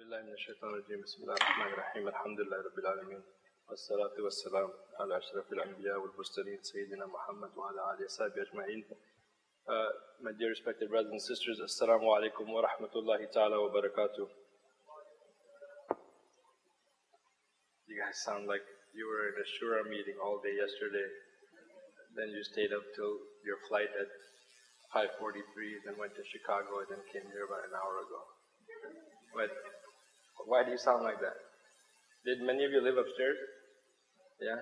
بالله من الشيطان الرجيم بسم الله الرحمن الرحيم الحمد لله رب العالمين والصلاة والسلام على أشرف الأنبياء والمرسلين سيدنا محمد وعلى آله وصحبه أجمعين. My dear respected brothers and sisters, Assalamu alaikum wa rahmatullahi ta'ala wa barakatuh. You guys sound like you were in a shura meeting all day yesterday. Then you stayed up till your flight at 5:43, then went to Chicago, and then came here about an hour ago. But why do you sound like that? Did many of you live upstairs? Yeah?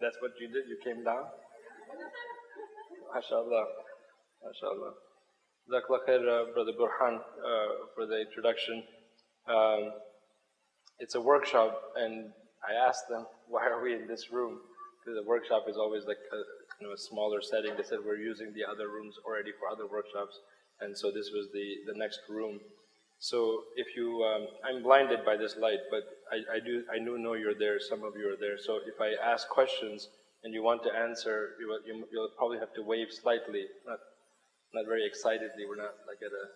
That's what you did? You came down? MashaAllah. MashaAllah. Jazakallah khair, Brother Burhan, for the introduction. It's a workshop, and I asked them, why are we in this room? Because the workshop is always like a smaller setting. They said we're using the other rooms already for other workshops, and so this was the next room. So if you, I'm blinded by this light, but I do know you're there, some of you are there. So if I ask questions and you want to answer, you'll probably have to wave slightly, not very excitedly. We're not like at a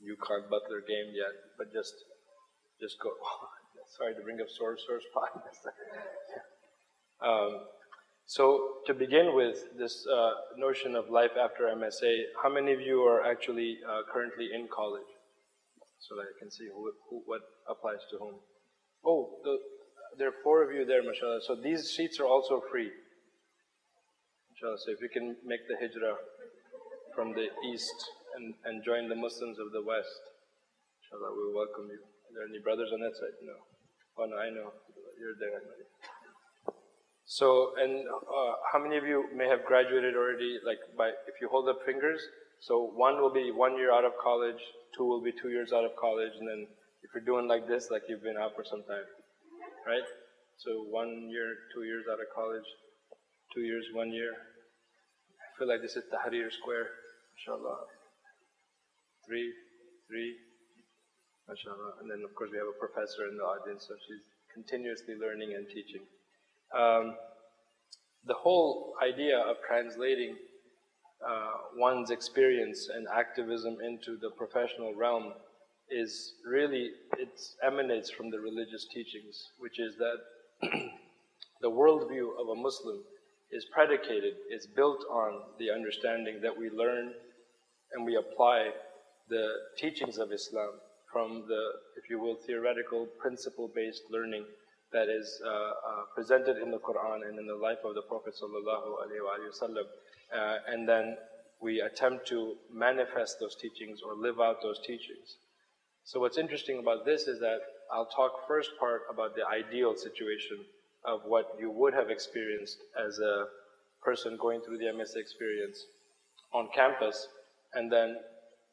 UConn Butler game yet, but just go. Sorry to bring up sore spot. So to begin with, this notion of life after MSA, how many of you are actually currently in college? So that I can see what applies to whom. Oh, there are 4 of you there, mashallah. So these seats are also free. Inshallah, so if you can make the hijrah from the east and join the Muslims of the west, inshallah, we will welcome you. Are there any brothers on that side? No. Oh no, I know. You're there. So, and how many of you may have graduated already, like if you hold up fingers, so 1 will be 1 year out of college, 2 will be 2 years out of college, and then if you're doing like this, like you've been out for some time, right? So 1 year, 2 years out of college, 2 years, 1 year. I feel like this is Tahrir Square, mashallah. 3, mashallah. And then of course we have a professor in the audience, so she's continuously learning and teaching. The whole idea of translating one's experience and activism into the professional realm is really, it emanates from the religious teachings, which is that the worldview of a Muslim is predicated, is built on the understanding that we learn and we apply the teachings of Islam from the, if you will, theoretical, principle-based learning that is presented in the Quran and in the life of the Prophet ﷺ, and then we attempt to manifest those teachings or live out those teachings. So what's interesting about this is that I'll talk first part about the ideal situation of what you would have experienced as a person going through the MSA experience on campus, and then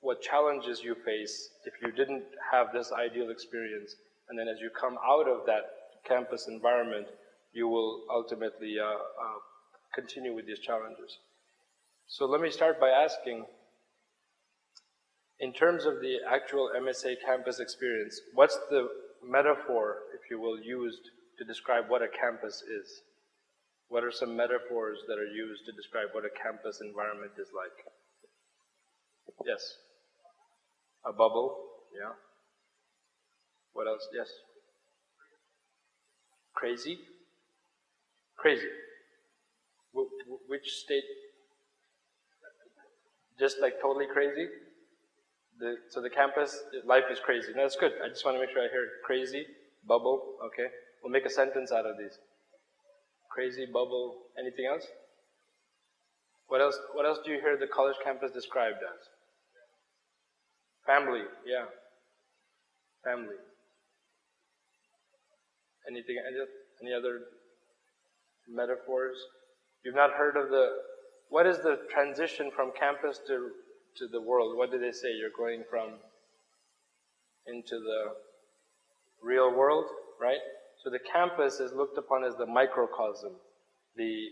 what challenges you face if you didn't have this ideal experience, and then as you come out of that campus environment, you will ultimately continue with these challenges. So let me start by asking, in terms of the actual MSA campus experience, what's the metaphor, if you will, used to describe what a campus is? What are some metaphors that are used to describe what a campus environment is like? Yes? A bubble, yeah. What else? Yes? Crazy? Crazy. Which state? Just like totally crazy? So the campus, life is crazy. No, that's good. I just want to make sure I hear crazy, bubble, okay. We'll make a sentence out of these. Crazy, bubble, anything else? What else do you hear the college campus described as? Family, yeah. Family. Anything, any other metaphors? You've not heard of what is the transition from campus to the world? What do they say? You're going from into the real world, right? So the campus is looked upon as the microcosm, the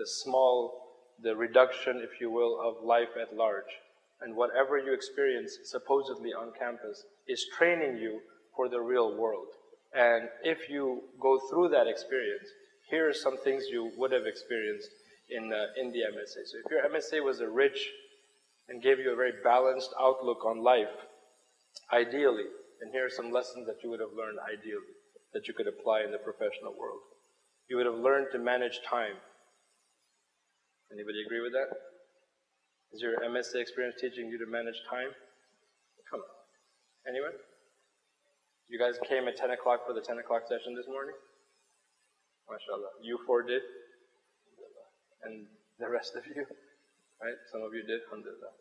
small, the reduction, if you will, of life at large. And whatever you experience supposedly on campus is training you for the real world. And if you go through that experience, here are some things you would have experienced in the MSA. So if your MSA was rich and gave you a very balanced outlook on life, ideally, And here are some lessons that you would have learned ideally, that you could apply in the professional world. You would have learned to manage time. Anybody agree with that? Is your MSA experience teaching you to manage time? Come on. Anyone? You guys came at 10 o'clock for the 10 o'clock session this morning? MashaAllah. You four did? And the rest of you? Right? Some of you did, alhamdulillah.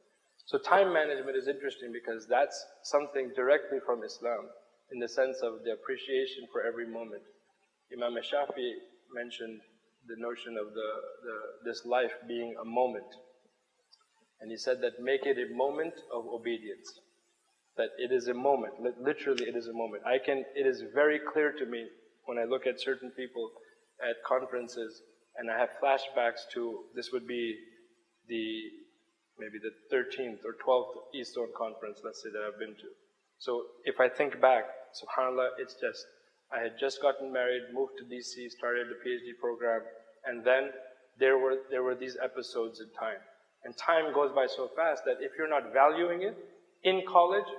So time management is interesting because that's something directly from Islam, in the sense of the appreciation for every moment. Imam Shafi mentioned the notion of this life being a moment. And he said that make it a moment of obedience. That it is a moment, literally it is a moment. It is very clear to me when I look at certain people at conferences and I have flashbacks to, this would be maybe the 13th or 12th East Zone conference, let's say, that I've been to. So if I think back, subhanAllah, it's just, I had just gotten married, moved to DC, started the PhD program, and then there were these episodes in time. And time goes by so fast that if you're not valuing it in college,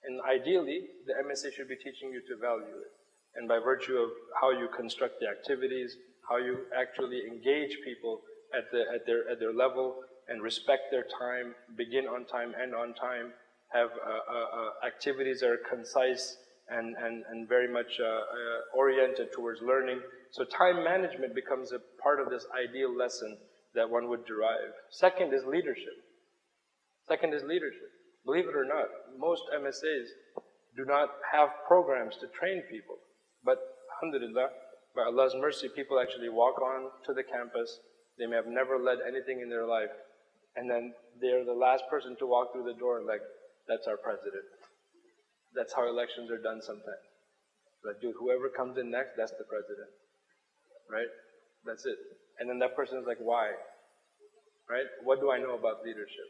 and ideally, the MSA should be teaching you to value it. And by virtue of how you construct the activities, how you actually engage people at their level and respect their time, begin on time, end on time, have activities that are concise and very much oriented towards learning. So time management becomes a part of this ideal lesson that one would derive. Second is leadership. Believe it or not, most MSAs do not have programs to train people. But alhamdulillah, by Allah's mercy, people actually walk on to the campus. They may have never led anything in their life. And then they're the last person to walk through the door and like, that's our president. That's how elections are done sometimes. Like, dude, whoever comes in next, that's the president. Right? That's it. And then that person is like, why? Right? What do I know about leadership?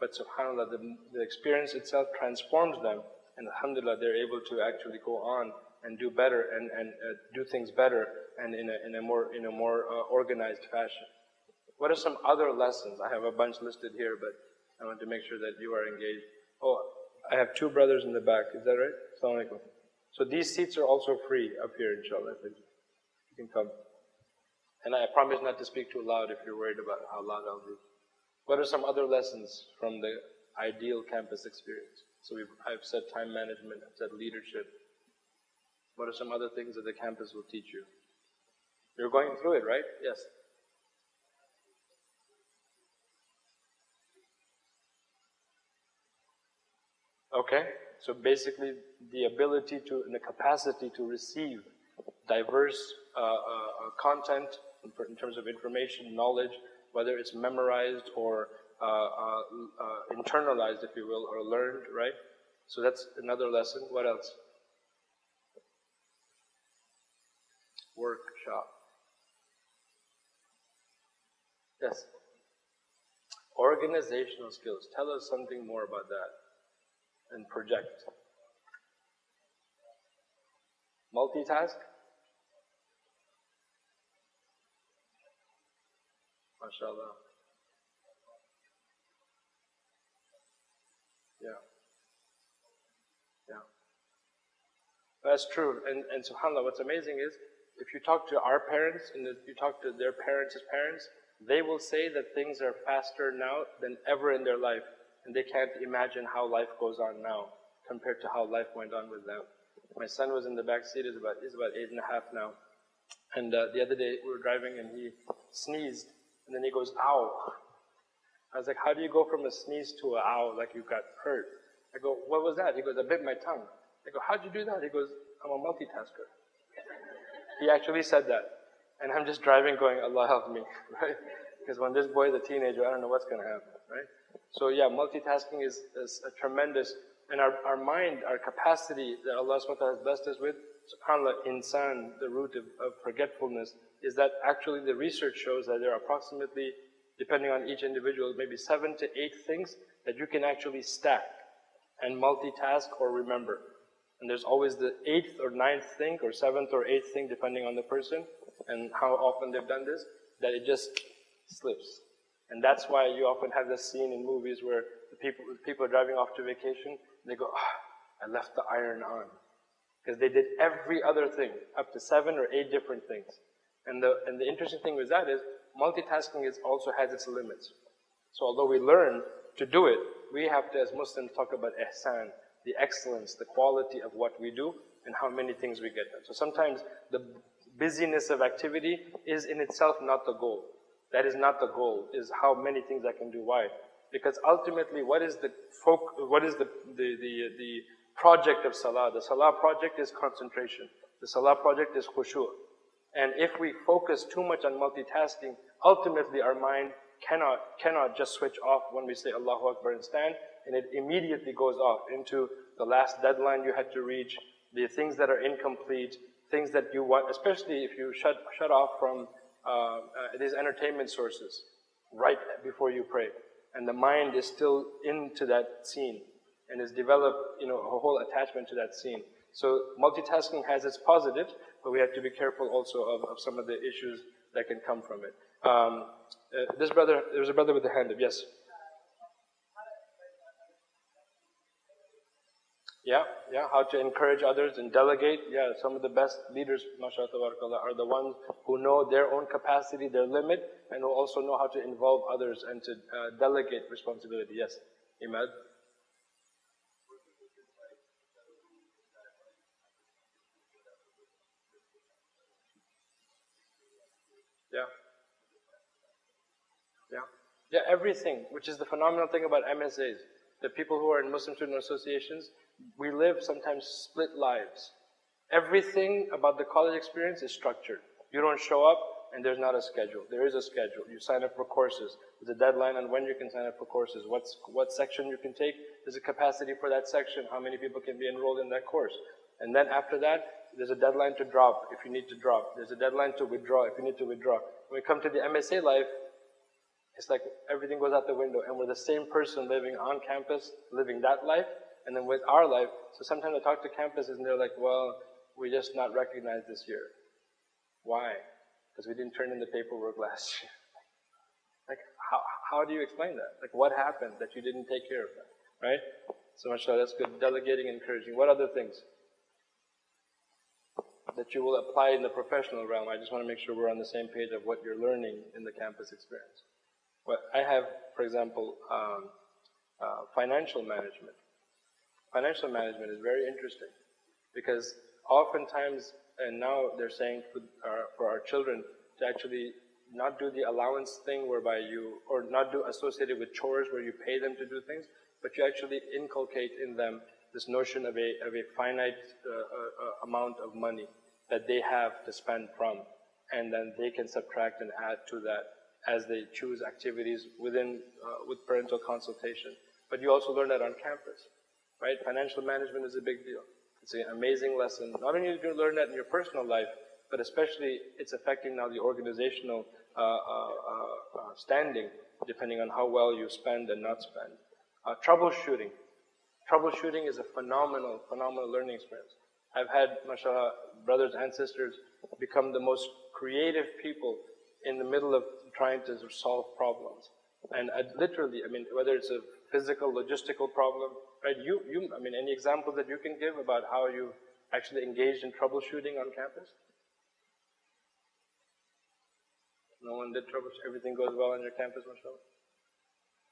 But subhanAllah, the experience itself transforms them, and alhamdulillah, they're able to actually go on and do better and do things better and in a more organized fashion. What are some other lessons? I have a bunch listed here, but I want to make sure that you are engaged. Oh, I have two brothers in the back. Is that right? Assalamu alaikum. So these seats are also free up here, inshallah. You can come. And I promise not to speak too loud if you're worried about how loud I'll be. What are some other lessons from the ideal campus experience? So I've said time management, I've said leadership. What are some other things that the campus will teach you? You're going through it, right? Yes. Okay, so basically the ability to, and the capacity to receive diverse content in terms of information, knowledge, whether it's memorized or internalized, if you will, or learned, right? So that's another lesson. What else? Workshop. Yes. Organizational skills. Tell us something more about that. And project. Multitask? MashaAllah. Yeah. Yeah. That's true. And subhanAllah, what's amazing is, if you talk to our parents and if you talk to their parents' parents, they will say that things are faster now than ever in their life. And they can't imagine how life goes on now compared to how life went on with them. My son was in the back seat, he's about 8.5 now. And the other day we were driving and he sneezed and then he goes, ow. I was like, how do you go from a sneeze to an ow like you got hurt? I go, what was that? He goes, I bit my tongue. I go, how'd you do that? He goes, I'm a multitasker. He actually said that. And I'm just driving going, Allah help me, right? Because when this boy is a teenager, I don't know what's going to happen, right? So yeah, multitasking is a tremendous, and our mind, our capacity that Allah SWT has blessed us with, subhanAllah, insan, the root of forgetfulness, is that actually the research shows that there are approximately, depending on each individual, maybe 7 to 8 things that you can actually stack and multitask or remember. And there's always the 8th or 9th thing, or 7th or 8th thing, depending on the person and how often they've done this, that it just slips. And that's why you often have this scene in movies where the people are driving off to vacation, they go, I left the iron on. Because they did every other thing, up to 7 or 8 different things. And the interesting thing with that is, multitasking also has its limits. So although we learn to do it, we have to, as Muslims, talk about ihsan, the excellence, the quality of what we do, and how many things we get done. So sometimes the busyness of activity is in itself not the goal. That is not the goal, is how many things I can do. Why? Because ultimately, what is the project of salah? The salah project is concentration. The salah project is khushu'. And if we focus too much on multitasking, ultimately our mind cannot just switch off when we say Allahu Akbar and stand, and it immediately goes off into the last deadline you had to reach, the things that are incomplete, things that you want, especially if you shut off from these entertainment sources right before you pray. And the mind is still into that scene and has developed, a whole attachment to that scene. So multitasking has its positives, but we have to be careful also of some of the issues that can come from it. There's a brother with a hand up, yes. Yeah, how to encourage others and delegate. Yeah, some of the best leaders, mashallah, tabarakallah, are the ones who know their own capacity, their limit, and who also know how to involve others and to delegate responsibility. Yes, Imad? Yeah, everything, which is the phenomenal thing about MSAs. The people who are in Muslim Student Associations, we live sometimes split lives. Everything about the college experience is structured. You don't show up and there's not a schedule. There is a schedule. You sign up for courses. There's a deadline on when you can sign up for courses, what section you can take. There's a capacity for that section, how many people can be enrolled in that course. And then after that, there's a deadline to drop if you need to drop. There's a deadline to withdraw if you need to withdraw. When we come to the MSA life, it's like everything goes out the window, and we're the same person living on campus, living that life, and then with our life. So sometimes I talk to campuses and they're like, well, we're just not recognized this year. Why? Because we didn't turn in the paperwork last year. Like, how do you explain that? Like, what happened that you didn't take care of that, right? So mashallah, that's good. Delegating, encouraging. What other things that you will apply in the professional realm? I just want to make sure we're on the same page of what you're learning in the campus experience. Well, I have, for example, financial management. Financial management is very interesting because oftentimes, and now they're saying for our children to actually not do the allowance thing whereby or not do associated with chores where you pay them to do things, but you actually inculcate in them this notion of a finite amount of money that they have to spend from, and then they can subtract and add to that as they choose activities with parental consultation. But you also learn that on campus, right? Financial management is a big deal. It's an amazing lesson. Not only do you learn that in your personal life, but especially it's affecting now the organizational standing, depending on how well you spend and not spend. Troubleshooting. Troubleshooting is a phenomenal learning experience. I've had, mashallah, brothers and sisters become the most creative people in the middle of trying to solve problems. And literally, whether it's a physical, logistical problem, right? Any examples that you can give about how you actually engaged in troubleshooting on campus? No one did troubleshoot? Everything goes well on your campus, mashallah?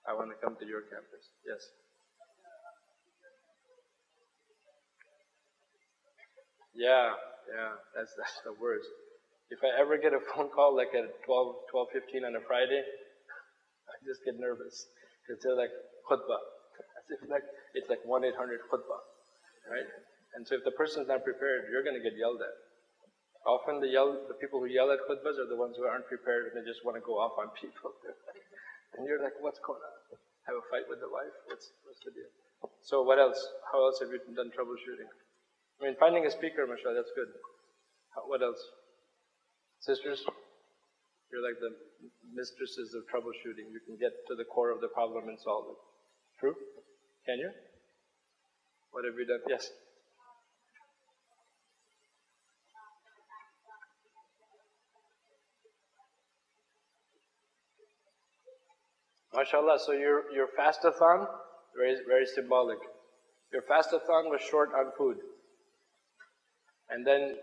I want to come to your campus. Yes. Yeah, that's the worst. If I ever get a phone call like at 12:15 on a Friday, I just get nervous because they're like khutbah. As if it's like 1-800 khutbah, right? And so if the person's not prepared, you're going to get yelled at. Often the people who yell at khutbahs are the ones who aren't prepared and they just want to go off on people. And you're like, what's going on? Have a fight with the wife? What's the deal? So what else? How else have you done troubleshooting? Finding a speaker, mashallah, that's good. What else? Sisters, you're like the mistresses of troubleshooting. You can get to the core of the problem and solve it. True? Can you? What have you done? Yes? MashaAllah, so your fastathon, very, very symbolic. Your fast-a-thon was short on food. And then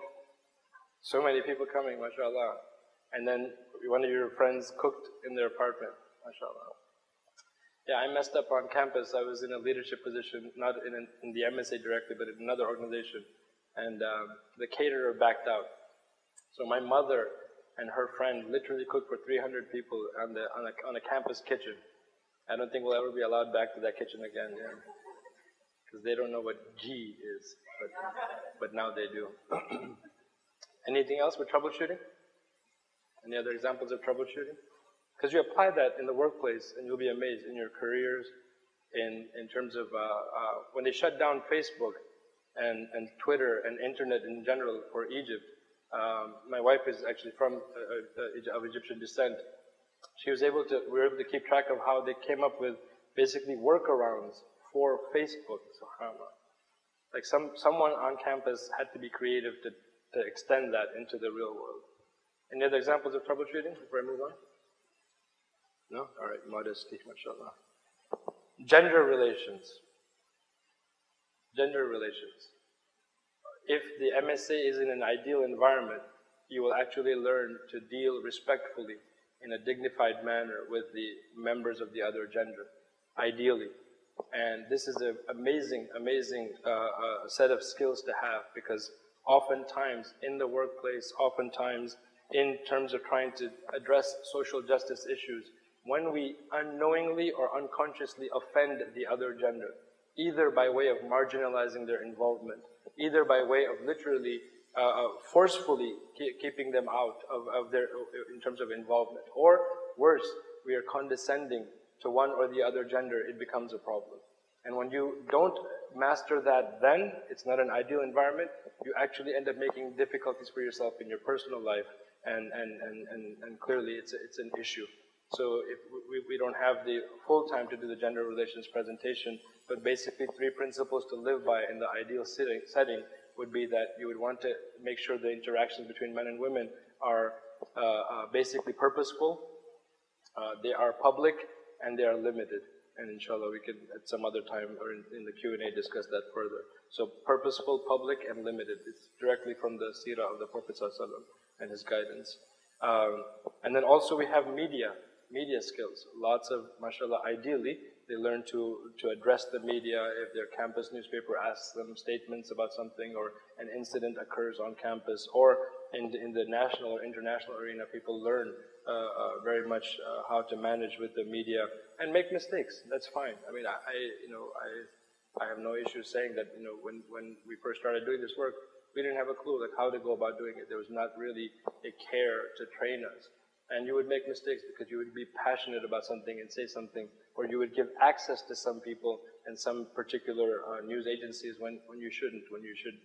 so many people coming, mashallah. And then one of your friends cooked in their apartment, mashallah. Yeah, I messed up on campus. I was in a leadership position, not in the MSA directly, but in another organization. And the caterer backed out. So my mother and her friend literally cooked for 300 people on a campus kitchen. I don't think we'll ever be allowed back to that kitchen again, yeah. Because they don't know what ghee is, but now they do. Anything else with troubleshooting? Any other examples of troubleshooting? Because you apply that in the workplace and you'll be amazed in your careers, in terms of when they shut down Facebook and Twitter and internet in general for Egypt. My wife is actually of Egyptian descent. We were able to keep track of how they came up with basically workarounds for Facebook, subhanAllah. Like someone on campus had to be creative to extend that into the real world. Any other examples of troubleshooting before I move on? No? Alright, modesty, mashallah. Gender relations. Gender relations. If the MSA is in an ideal environment, you will actually learn to deal respectfully in a dignified manner with the members of the other gender, ideally. And this is an amazing set of skills to have, because oftentimes in the workplace, oftentimes in terms of trying to address social justice issues, when we unknowingly or unconsciously offend the other gender, either by way of marginalizing their involvement, either by way of literally forcefully keeping them out of their, in terms of involvement, or worse, we are condescending to one or the other gender, it becomes a problem. And when you don't master that, then it's not an ideal environment. You actually end up making difficulties for yourself in your personal life, and clearly it's an issue. So if we don't have the full time to do the gender relations presentation, but basically 3 principles to live by in the ideal setting would be that you would want to make sure the interactions between men and women are basically purposeful, they are public, and they are limited. And inshallah we can at some other time or in the Q&A discuss that further. So purposeful, public, and limited. It's directly from the seerah of the Prophet ﷺ and his guidance. And then also we have media skills. Lots of, mashallah, ideally, they learn to address the media if their campus newspaper asks them statements about something, or an incident occurs on campus, or in the national or international arena, people learn very much how to manage with the media and make mistakes. That's fine. I mean, I have no issue saying that, when we first started doing this work, we didn't have a clue like how to go about doing it. There was not really a care to train us. And you would make mistakes because you would be passionate about something and say something, or you would give access to some people and some particular news agencies when you shouldn't, when you should,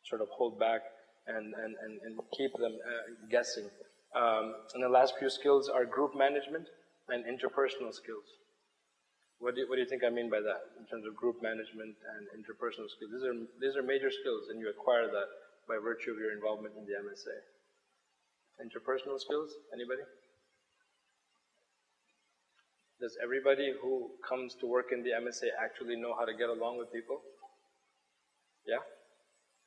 sort of hold back and keep them guessing. And the last few skills are group management and interpersonal skills. What do you think I mean by that in terms of group management and interpersonal skills? These are major skills, and you acquire that by virtue of your involvement in the MSA. Interpersonal skills, anybody? Does everybody who comes to work in the MSA actually know how to get along with people? Yeah?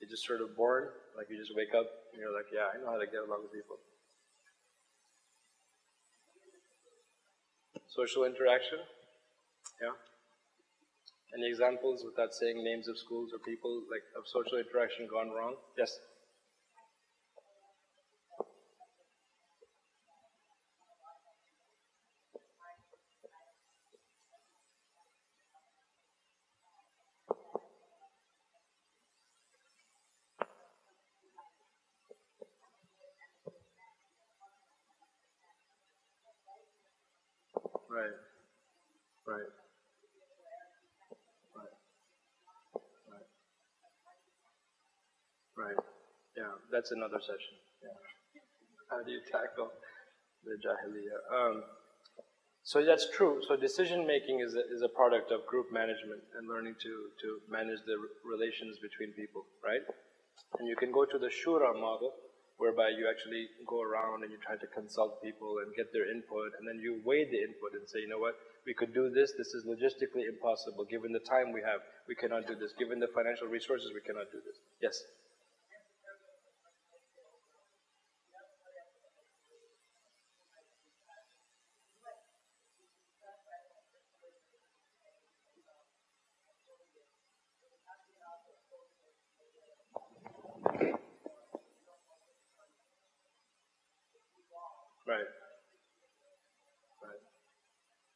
You're just sort of born, like you just wake up and you're like, yeah, I know how to get along with people. Social interaction? Yeah? Any examples without saying names of schools or people, like of social interaction gone wrong? Yes? Right. Right. Right. Yeah, that's another session. Yeah. How do you tackle the jahiliyyah? So that's true. So decision making is a product of group management and learning to manage the relations between people, right? And you can go to the shura model, whereby you actually go around and you try to consult people and get their input, and then you weigh the input and say, you know what, we could do this. This is logistically impossible. Given the time we have, we cannot do this. Given the financial resources, we cannot do this. Yes? Right. Right.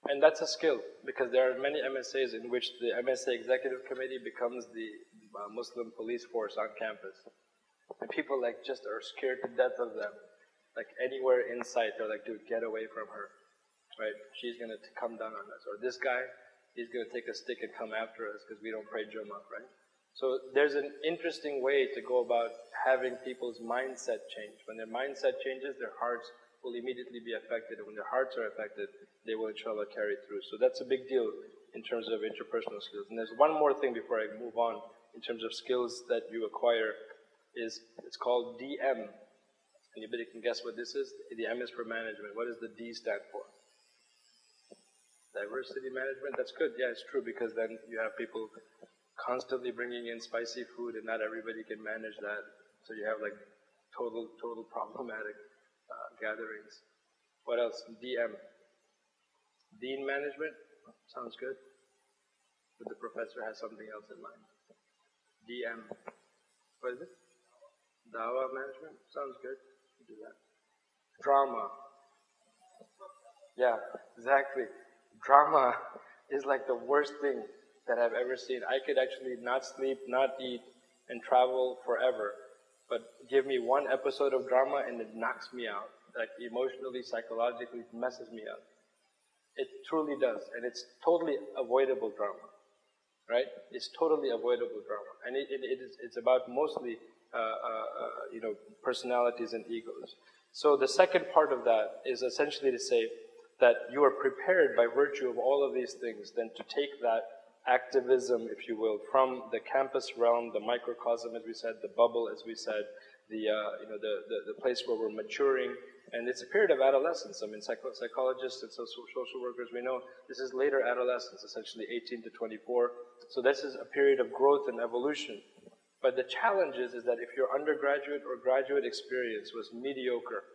And that's a skill, because there are many MSAs in which the MSA Executive Committee becomes the Muslim police force on campus. And people like just are scared to death of them. Like anywhere in sight, they're like, dude, get away from her. Right? She's going to come down on us. Or this guy, he's going to take a stick and come after us because we don't pray Jummah, right? So there's an interesting way to go about having people's mindset change. When their mindset changes, their hearts will immediately be affected. And when their hearts are affected, they will inshallah carry through. So that's a big deal in terms of interpersonal skills. And there's one more thing before I move on in terms of skills that you acquire is, it's called DM. Anybody can guess what this is? The M is for management. What does the D stand for? Diversity management? That's good. Yeah, it's true, because then you have people constantly bringing in spicy food and not everybody can manage that. So you have like total problematic gatherings. What else? DM. Dean management? Sounds good. But the professor has something else in mind. DM. What is it? Dawah management? Sounds good. Do that. Drama. Yeah, exactly. Drama is like the worst thing that I've ever seen. I could actually not sleep, not eat, and travel forever. But give me one episode of drama and it knocks me out. Like emotionally, psychologically, it messes me up. It truly does. And it's totally avoidable drama. Right? It's totally avoidable drama. And it's about mostly personalities and egos. So the second part of that is essentially to say that you are prepared by virtue of all of these things then to take that activism, if you will, from the campus realm, the microcosm, as we said, the bubble, as we said, the place where we're maturing. And it's a period of adolescence. I mean, psychologists and social workers, we know this is later adolescence, essentially 18 to 24. So this is a period of growth and evolution. But the challenge is that if your undergraduate or graduate experience was mediocre,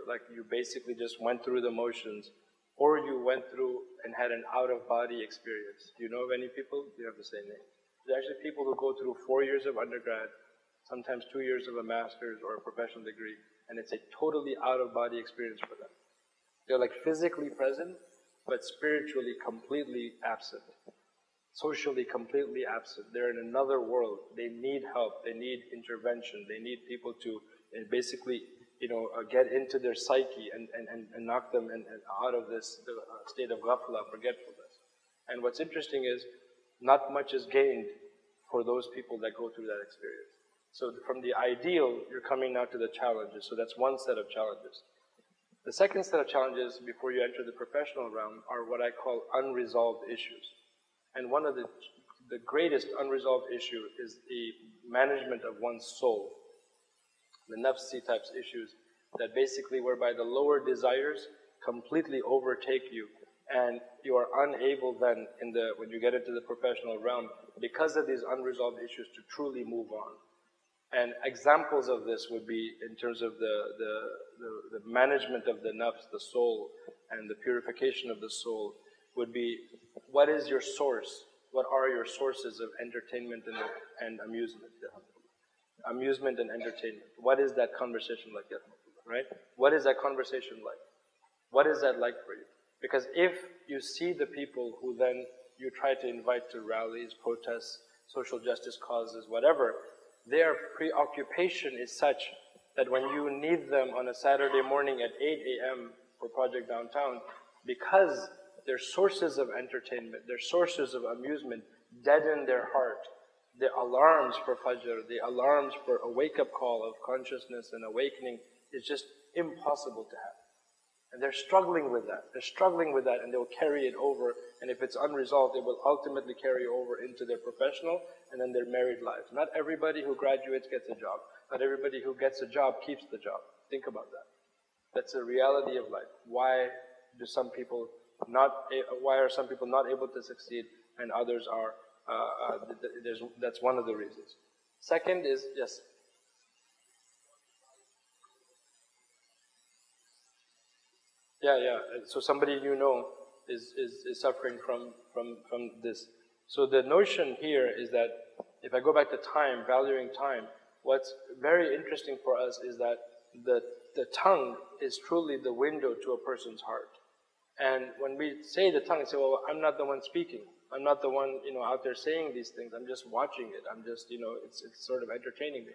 like you basically just went through the motions, or you went through and had an out-of-body experience. Do you know of any people? You don't have to say names. There's actually people who go through 4 years of undergrad, sometimes 2 years of a master's or a professional degree, and it's a totally out-of-body experience for them. They're like physically present, but spiritually completely absent. Socially completely absent. They're in another world. They need help. They need intervention. They need people to basically, get into their psyche and knock them out of this state of ghafla, forgetfulness. And what's interesting is, not much is gained for those people that go through that experience. So from the ideal, you're coming now to the challenges. So that's one set of challenges. The second set of challenges before you enter the professional realm are what I call unresolved issues. And one of the greatest unresolved issue is the management of one's soul. The nafsi types issues that basically whereby the lower desires completely overtake you and you are unable then when you get into the professional realm because of these unresolved issues to truly move on. And examples of this would be in terms of the management of the nafs, the soul, and the purification of the soul would be, what is your source? What are your sources of entertainment and amusement? Amusement and entertainment. What is that conversation like? Right? What is that conversation like? What is that like for you? Because if you see the people who then you try to invite to rallies, protests, social justice causes, whatever, their preoccupation is such that when you need them on a Saturday morning at 8 a.m. for Project Downtown, because their sources of entertainment, their sources of amusement deaden their heart. The alarms for Fajr, the alarms for a wake-up call of consciousness and awakening is just impossible to have. And they're struggling with that. They're struggling with that, and they'll carry it over. And if it's unresolved, it will ultimately carry over into their professional and then their married lives. Not everybody who graduates gets a job. Not everybody who gets a job keeps the job. Think about that. That's the reality of life. Why do some people Why are some people not able to succeed and others are? That's one of the reasons. Second is, yes. Yeah. So somebody you know is suffering from this. So the notion here is that if I go back to time, valuing time, what's very interesting for us is that the tongue is truly the window to a person's heart. And when we say the tongue, we say, well, I'm not the one speaking. I'm not the one, out there saying these things. I'm just watching it. I'm just, it's sort of entertaining me.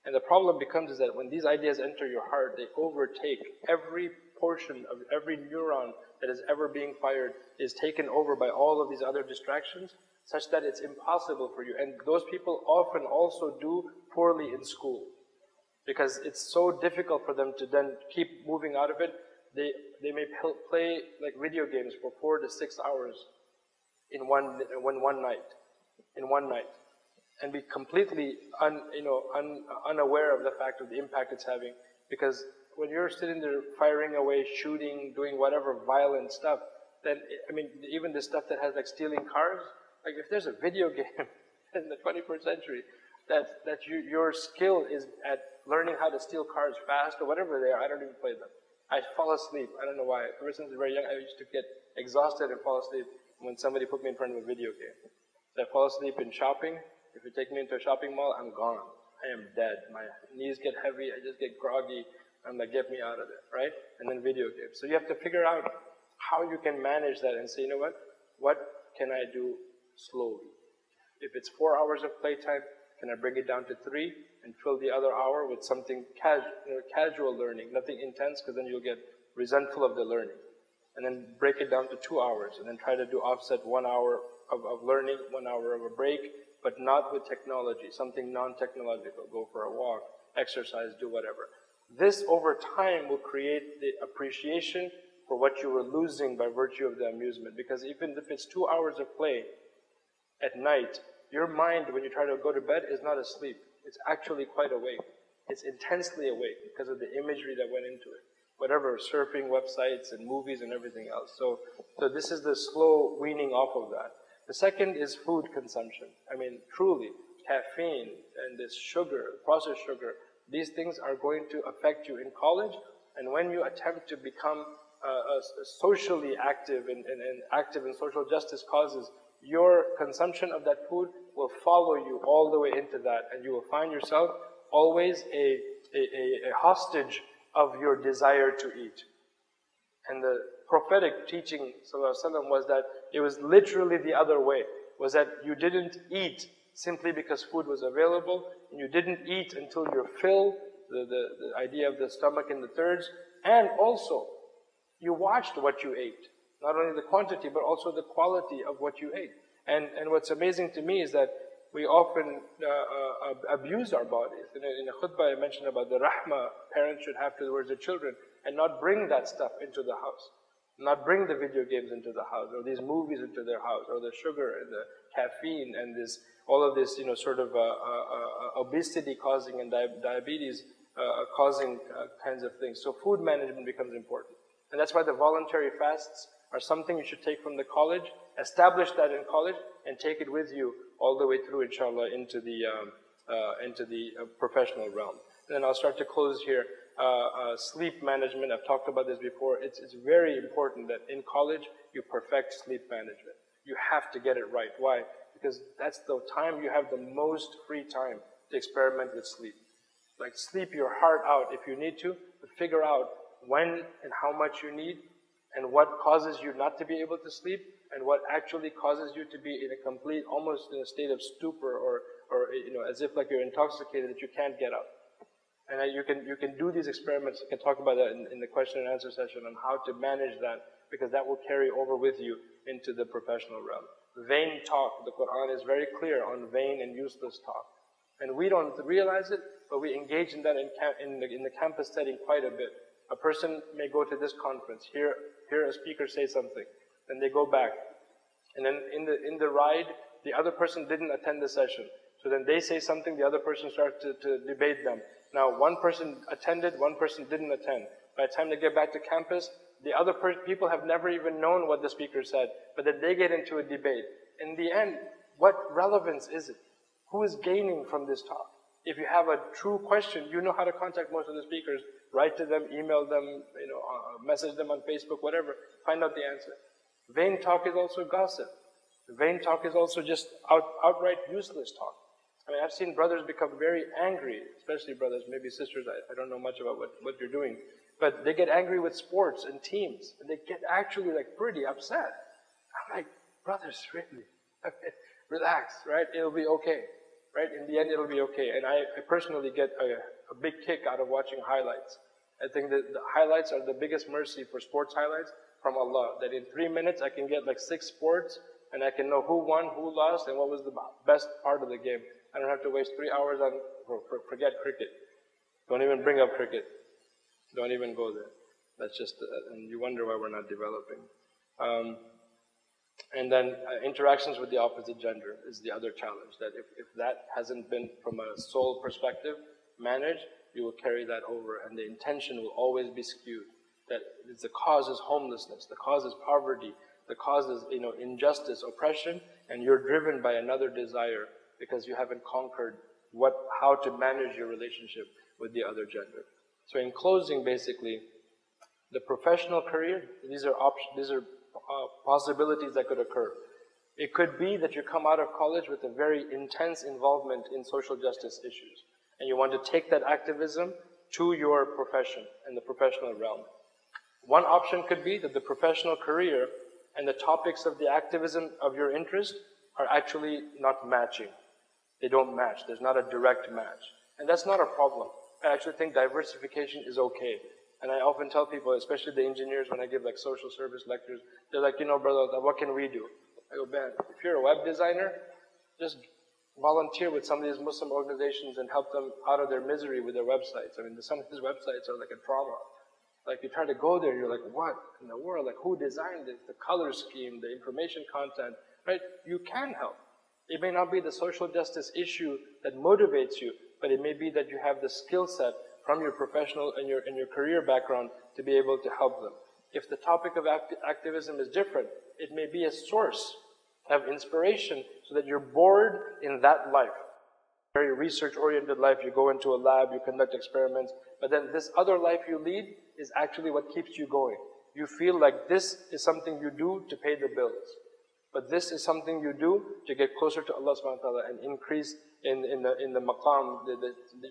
And the problem becomes is that when these ideas enter your heart, they overtake every portion of every neuron that is ever being fired is taken over by all of these other distractions, such that it's impossible for you. And those people often also do poorly in school, because it's so difficult for them to then keep moving out of it. They may play like video games for 4 to 6 hours in one night, and be completely unaware of the fact of the impact it's having. Because when you're sitting there firing away, shooting, doing whatever violent stuff, then even the stuff that has like stealing cars, like if there's a video game in the 21st century that your skill is at learning how to steal cars fast or whatever they are, I don't even play them. I fall asleep. I don't know why. Ever since I was very young, I used to get exhausted and fall asleep when somebody put me in front of a video game. So I fall asleep in shopping. If you take me into a shopping mall, I'm gone. I am dead. My knees get heavy. I just get groggy. I'm like, get me out of there, right? And then video games. So you have to figure out how you can manage that and say, you know what? What can I do slowly? If it's 4 hours of playtime, can I bring it down to 3 and fill the other hour with something casual learning, nothing intense, because then you'll get resentful of the learning. And then break it down to 2 hours, and then try to do offset 1 hour of learning, 1 hour of a break, but not with technology, something non-technological. Go for a walk, exercise, do whatever. This over time will create the appreciation for what you were losing by virtue of the amusement. Because even if it's 2 hours of play at night, your mind, when you try to go to bed, is not asleep. It's actually quite awake. It's intensely awake because of the imagery that went into it. Whatever, surfing websites and movies and everything else. So this is the slow weaning off of that. The second is food consumption. Truly, caffeine and this sugar, processed sugar, these things are going to affect you in college. And when you attempt to become socially active and active in social justice causes, your consumption of that food will follow you all the way into that, and you will find yourself always a hostage of your desire to eat. And the prophetic teaching, sallallahu alaihi wasallam, was that it was literally the other way, was that you didn't eat simply because food was available, and you didn't eat until you're filled, the idea of the stomach in the thirds, and also you watched what you ate. Not only the quantity, but also the quality of what you ate. And what's amazing to me is that we often abuse our bodies. In a khutbah I mentioned about the rahmah parents should have towards their children, and not bring that stuff into the house. Not bring the video games into the house, or these movies into their house, or the sugar and the caffeine and all of this, obesity causing and diabetes causing kinds of things. So food management becomes important. And that's why the voluntary fasts are something you should take from the college, establish that in college, and take it with you all the way through, inshallah, into the professional realm. And then I'll start to close here. Sleep management, I've talked about this before. It's very important that in college you perfect sleep management. You have to get it right. Why? Because that's the time you have the most free time to experiment with sleep. Like, sleep your heart out if you need to, but figure out when and how much you need, and what causes you not to be able to sleep, and what actually causes you to be in a complete, almost in a state of stupor, or as if like you're intoxicated, that you can't get up. And you can do these experiments. I can talk about that in the question and answer session on how to manage that, because that will carry over with you into the professional realm. Vain talk. The Quran is very clear on vain and useless talk. And we don't realize it, but we engage in that in the campus setting quite a bit. A person may go to this conference, hear a speaker say something, then they go back. And then in the ride, the other person didn't attend the session. So then they say something, the other person starts to debate them. Now, one person attended, one person didn't attend. By the time they get back to campus, The other people have never even known what the speaker said, but then they get into a debate. In the end, what relevance is it? Who is gaining from this talk? If you have a true question, you know how to contact most of the speakers. Write to them, email them, message them on Facebook, whatever. Find out the answer. Vain talk is also gossip. Vain talk is also just outright useless talk. I mean, I've seen brothers become very angry, especially brothers, maybe sisters, I don't know much about what you're doing, but they get angry with sports and teams, and they get actually like pretty upset. I'm like, brothers, really? Relax, right? It'll be okay, right? In the end, it'll be okay. And I personally get a big kick out of watching highlights. I think that the highlights are the biggest mercy for sports highlights from Allah, that in 3 minutes I can get like 6 sports, and I can know who won, who lost, and what was the best part of the game. I don't have to waste 3 hours on, forget cricket. Don't even bring up cricket. Don't even go there. That's just, and you wonder why we're not developing. And then interactions with the opposite gender is the other challenge, that if that hasn't been from a soul perspective managed, you will carry that over, and the intention will always be skewed. That the cause is homelessness, the cause is poverty, the cause is injustice, oppression, and you're driven by another desire because you haven't conquered how to manage your relationship with the other gender. So in closing, basically, the professional career, these are possibilities that could occur. It could be that you come out of college with a very intense involvement in social justice issues, and you want to take that activism to your profession and the professional realm. One option could be that the professional career and the topics of the activism of your interest are actually not matching. They don't match. There's not a direct match. And that's not a problem. I actually think diversification is okay. And I often tell people, especially the engineers, when I give like social service lectures, they're like, brother, what can we do? I go, man, if you're a web designer, just volunteer with some of these Muslim organizations and help them out of their misery with their websites. I mean, some of these websites are like a trauma. Like you try to go there, you're like, what in the world? Like who designed it? The color scheme, the information content, right? You can help. It may not be the social justice issue that motivates you, but it may be that you have the skill set from your professional and your career background to be able to help them. If the topic of activism is different, it may be a source of inspiration so that you're bored in that life. Very research-oriented life, you go into a lab, you conduct experiments, but then this other life you lead is actually what keeps you going. You feel like this is something you do to pay the bills, but this is something you do to get closer to Allah subhanahu wa ta'ala and increase in the maqam,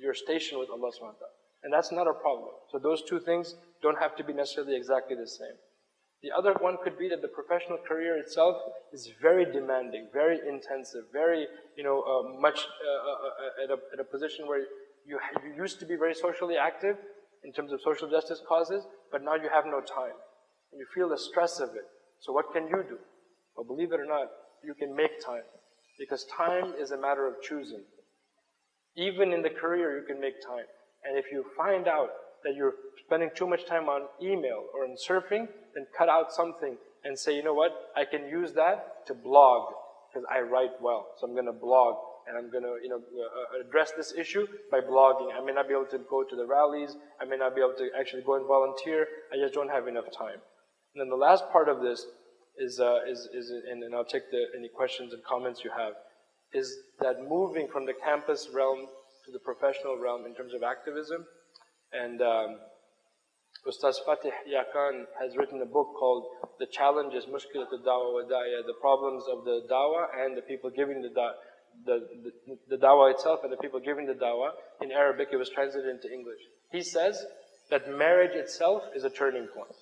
your station with Allah subhanahu wa ta'ala. And that's not a problem. So those two things don't have to be necessarily exactly the same. The other one could be that the professional career itself is very demanding, very intensive, very, much at a position where you used to be very socially active in terms of social justice causes, but now you have no time. And you feel the stress of it. So what can you do? Well, believe it or not, you can make time. Because time is a matter of choosing. Even in the career, you can make time. And if you find out that you're spending too much time on email or on surfing, then cut out something and say, you know what, I can use that to blog because I write well. So I'm going to blog and I'm going to address this issue by blogging. I may not be able to go to the rallies. I may not be able to actually go and volunteer. I just don't have enough time. And then the last part of this is and I'll take any questions and comments you have, is that moving from the campus realm to the professional realm in terms of activism. And Ustaz Fatih Yakan has written a book called The Challenges, Mushkilat al-Dawah wa Da'iyah, the problems of the dawah and the people giving the dawah itself and the people giving the dawah. In Arabic, it was translated into English. He says that marriage itself is a turning point.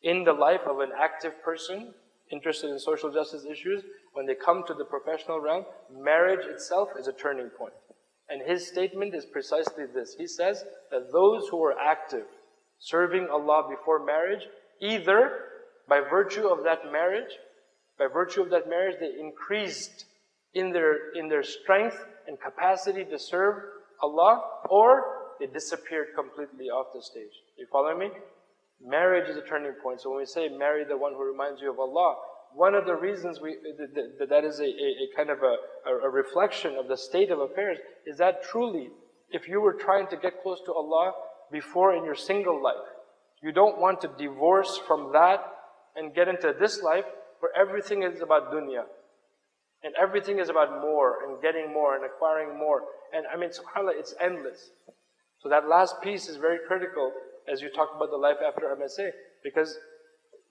In the life of an active person interested in social justice issues, when they come to the professional realm, marriage itself is a turning point. And his statement is precisely this. He says that those who are active, serving Allah before marriage, either by virtue of that marriage, they increased in their strength and capacity to serve Allah, or they disappeared completely off the stage. You follow me? Marriage is a turning point. So when we say marry the one who reminds you of Allah, one of the reasons that is a kind of a reflection of the state of affairs is that truly, if you were trying to get close to Allah before in your single life, You don't want to divorce from that and get into this life where everything is about dunya. And everything is about more and getting more and acquiring more. And I mean, subhanAllah, it's endless. So that last piece is very critical as you talk about the life after MSA. Because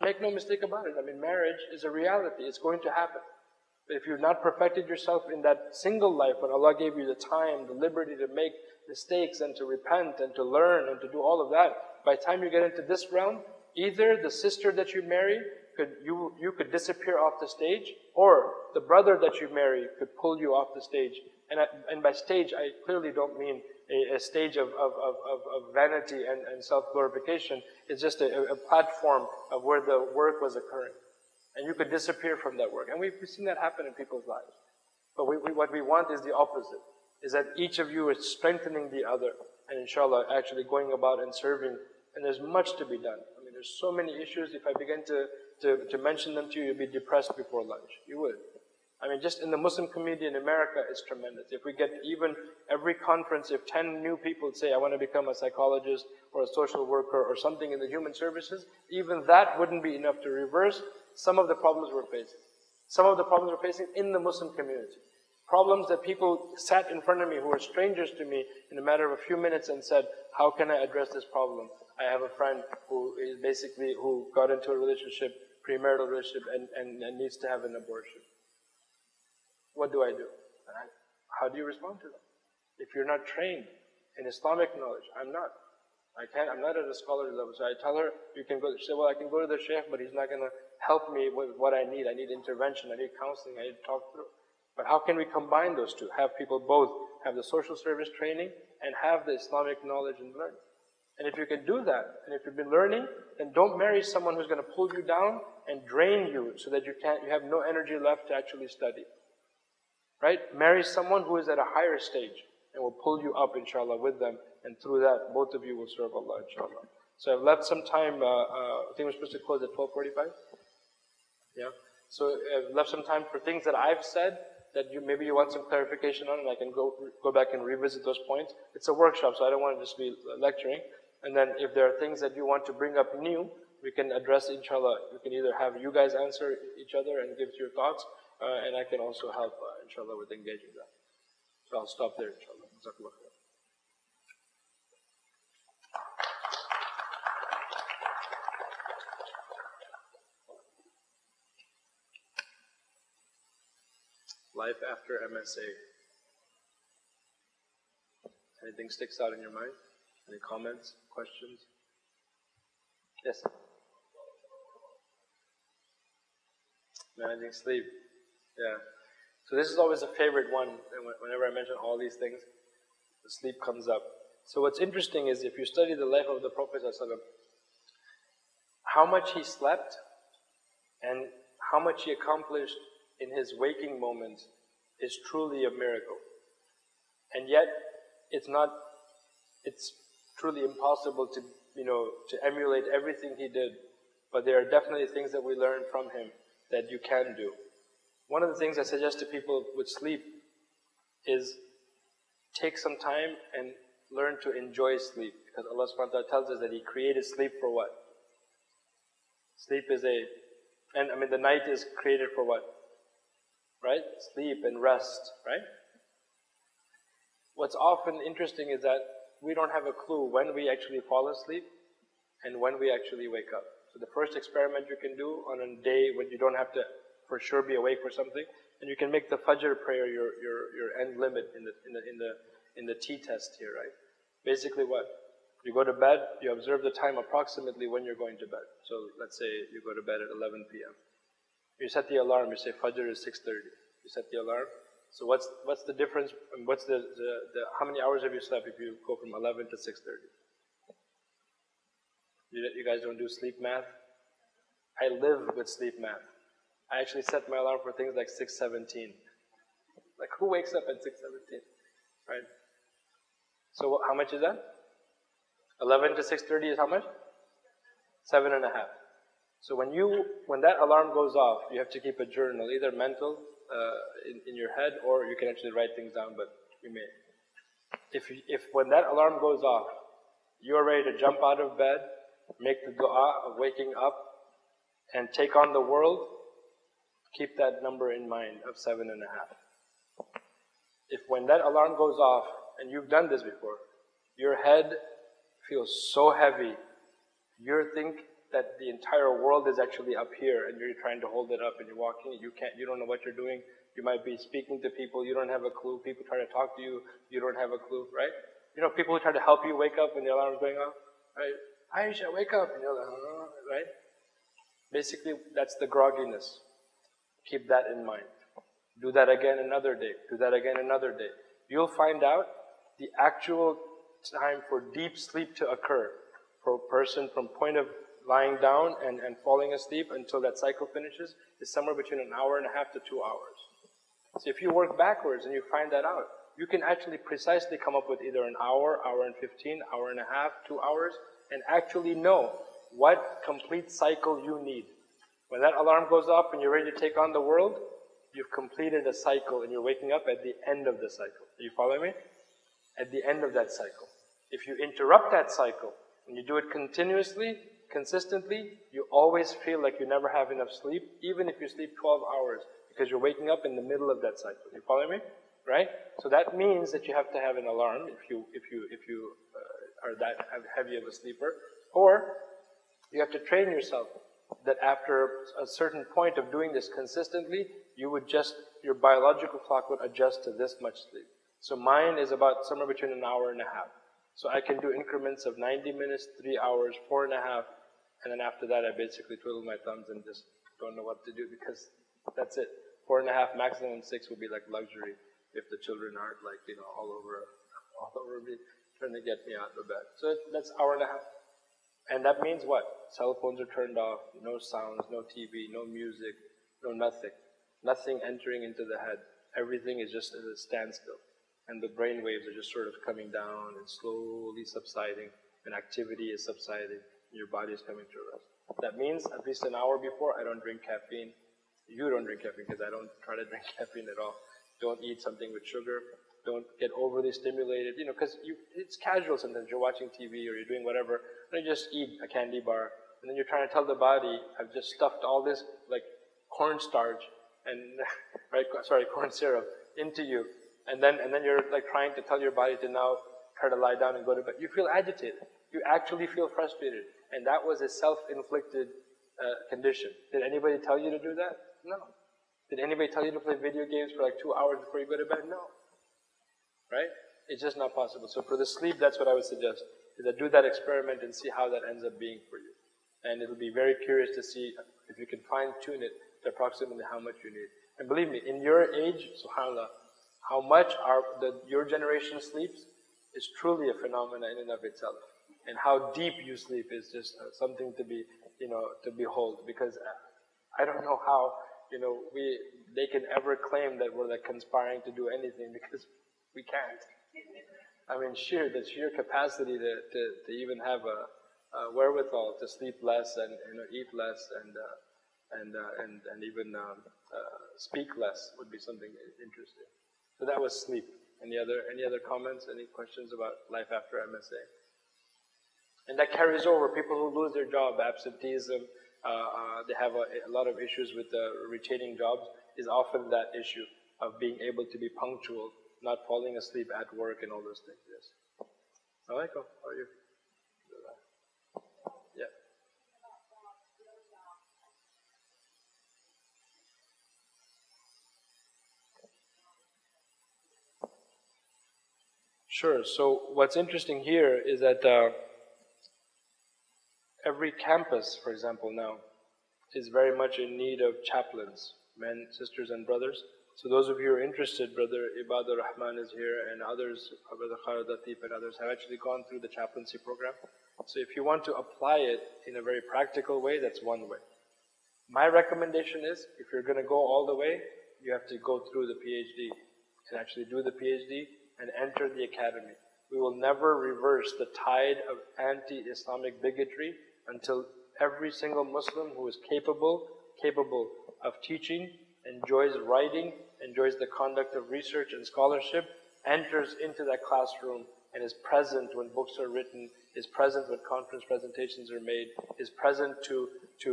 make no mistake about it, I mean, marriage is a reality. It's going to happen. But if you've not perfected yourself in that single life, when Allah gave you the time, the liberty to make mistakes and to repent and to learn and to do all of that, by the time you get into this realm, either the sister that you marry, you could disappear off the stage, or the brother that you marry could pull you off the stage. And by stage, I clearly don't mean a stage of vanity and self-glorification. It's just a platform of where the work was occurring. And you could disappear from that work. And we've seen that happen in people's lives. But what we want is the opposite, is that each of you is strengthening the other, and inshallah, actually going about and serving. And there's much to be done. I mean, there's so many issues. If I begin to mention them to you, you'll be depressed before lunch. You would. I mean, just in the Muslim community in America, it's tremendous. If we get even every conference, if 10 new people say, I want to become a psychologist or a social worker or something in the human services, even that wouldn't be enough to reverse some of the problems we're facing. Some of the problems we're facing in the Muslim community. Problems that people sat in front of me who were strangers to me in a matter of a few minutes and said, how can I address this problem? I have a friend who got into a relationship, premarital relationship, and needs to have an abortion. What do I do? How do you respond to them? If you're not trained in Islamic knowledge, I'm not at a scholarly level. So I tell her, you can go, she said, well, I can go to the sheikh, but he's not going to help me with what I need. I need intervention, I need counseling, I need to talk through. But how can we combine those two? Have people both have the social service training and have the Islamic knowledge and learning. And if you can do that, and if you've been learning, then don't marry someone who's going to pull you down and drain you so that you have no energy left to actually study. Right? Marry someone who is at a higher stage and will pull you up, inshallah, with them. And through that, both of you will serve Allah, inshallah. So I've left some time, I think we're supposed to close at 12:45. Yeah? So I've left some time for things that I've said that maybe you want some clarification on, and I can go back and revisit those points. It's a workshop, so I don't want to just be lecturing. And then if there are things that you want to bring up new, we can address, inshallah. We can either have you guys answer each other and give your thoughts, and I can also help, inshallah, with engaging that. So I'll stop there, inshallah. Jazakallah khair. Life after MSA. Anything sticks out in your mind? Any comments, questions? Yes? Managing sleep. Yeah. So this is always a favorite one. Whenever I mention all these things, the sleep comes up. So what's interesting is if you study the life of the Prophet ﷺ, how much he slept and how much he accomplished in his waking moments is truly a miracle. And yet, it's truly impossible to emulate everything he did. But there are definitely things that we learn from him that you can do. One of the things I suggest to people with sleep is take some time and learn to enjoy sleep. Because Allah subhanahu wa ta'ala tells us that He created sleep for what? Sleep is the night is created for what? Right? Sleep and rest, right? What's often interesting is that we don't have a clue when we actually fall asleep and when we actually wake up. So the first experiment you can do on a day when you don't have to for sure be awake for something, and you can make the Fajr prayer your end limit in the T-test here, right? Basically what? You go to bed, you observe the time approximately when you're going to bed. So let's say you go to bed at 11 p.m. You set the alarm, you say Fajr is 6:30. You set the alarm. So what's the difference, and what's the how many hours have you slept if you go from 11 to 6:30? You guys don't do sleep math? I live with sleep math. I actually set my alarm for things like 6:17. Like who wakes up at 6:17? Right? So how much is that? 11 to 6:30 is how much? 7.5. So when that alarm goes off, you have to keep a journal, either mental in your head, or you can actually write things down. But you may, if when that alarm goes off, you're ready to jump out of bed make the dua of waking up and take on the world, keep that number in mind of 7.5. If when that alarm goes off, and you've done this before, your head feels so heavy, you think that the entire world is actually up here and you're trying to hold it up and you're walking, you don't know what you're doing, you might be speaking to people, you don't have a clue, people try to talk to you, you don't have a clue, right? You know, people who try to help you wake up when the alarm's going off, right? Aisha, wake up, and you're like, oh, right? Basically, that's the grogginess. Keep that in mind. Do that again another day, do that again another day. You'll find out the actual time for deep sleep to occur for a person from point of lying down and falling asleep until that cycle finishes is somewhere between 1.5 hours to 2 hours. So if you work backwards and you find that out, you can actually precisely come up with either an hour, hour and 15, hour and a half, 2 hours, and actually know what complete cycle you need. When that alarm goes off and you're ready to take on the world, you've completed a cycle and you're waking up at the end of the cycle. Do you follow me? At the end of that cycle. If you interrupt that cycle and you do it continuously, consistently, you always feel like you never have enough sleep, even if you sleep 12 hours, because you're waking up in the middle of that cycle. You follow me? Right? So that means that you have to have an alarm if you are that heavy of a sleeper, or you have to train yourself that after a certain point of doing this consistently, your biological clock would adjust to this much sleep. So mine is about somewhere between 1.5 hours. So I can do increments of 90 minutes, 3 hours, 4.5, and then after that I basically twiddle my thumbs and just don't know what to do because that's it. 4.5, maximum 6 would be like luxury if the children aren't like, all over me trying to get me out of bed. So that's 1.5 hours. And that means what? Cell phones are turned off, no sounds, no TV, no music, no nothing. Nothing entering into the head. Everything is just at a standstill. And the brain waves are just sort of coming down and slowly subsiding, and activity is subsiding, and your body is coming to rest. That means at least an hour before, I don't drink caffeine. You don't drink caffeine because I don't try to drink caffeine at all. Don't eat something with sugar. Don't get overly stimulated, because it's casual sometimes. You're watching TV or you're doing whatever, and you just eat a candy bar, and then you're trying to tell the body, I've just stuffed all this like cornstarch and corn syrup into you, and then you're like trying to tell your body to now try to lie down and go to bed. You feel agitated. You actually feel frustrated, and that was a self-inflicted condition. Did anybody tell you to do that? No. Did anybody tell you to play video games for like 2 hours before you go to bed? No. Right? It's just not possible. So for the sleep, that's what I would suggest, is that do that experiment and see how that ends up being for you. And it'll be very curious to see if you can fine-tune it to approximately how much you need. And believe me, in your age, subhanAllah, how much your generation sleeps is truly a phenomenon in and of itself. And how deep you sleep is just something to be, to behold. Because I don't know how, they can ever claim that we're like conspiring to do anything, because we can't. I mean, the sheer capacity to even have a wherewithal to sleep less and eat less and even speak less would be something interesting. So that was sleep. Any other comments? Any questions about life after MSA? And that carries over. People who lose their job, absenteeism, they have a lot of issues with retaining jobs, is often that issue of being able to be punctual, not falling asleep at work and all those things. Yes. Assalamu alaikum. How are you? Yeah. Sure. So what's interesting here is that every campus, for example, now is very much in need of chaplains, men, sisters, and brothers. So those of you who are interested, Brother Ibadur Rahman is here, and others, Brother Khalid Latif and others have actually gone through the chaplaincy program. So if you want to apply it in a very practical way, that's one way. My recommendation is, if you're going to go all the way, you have to go through the PhD and actually do the PhD and enter the academy. We will never reverse the tide of anti-Islamic bigotry until every single Muslim who is capable of teaching, enjoys writing, enjoys the conduct of research and scholarship, enters into that classroom and is present when books are written, is present when conference presentations are made, is present to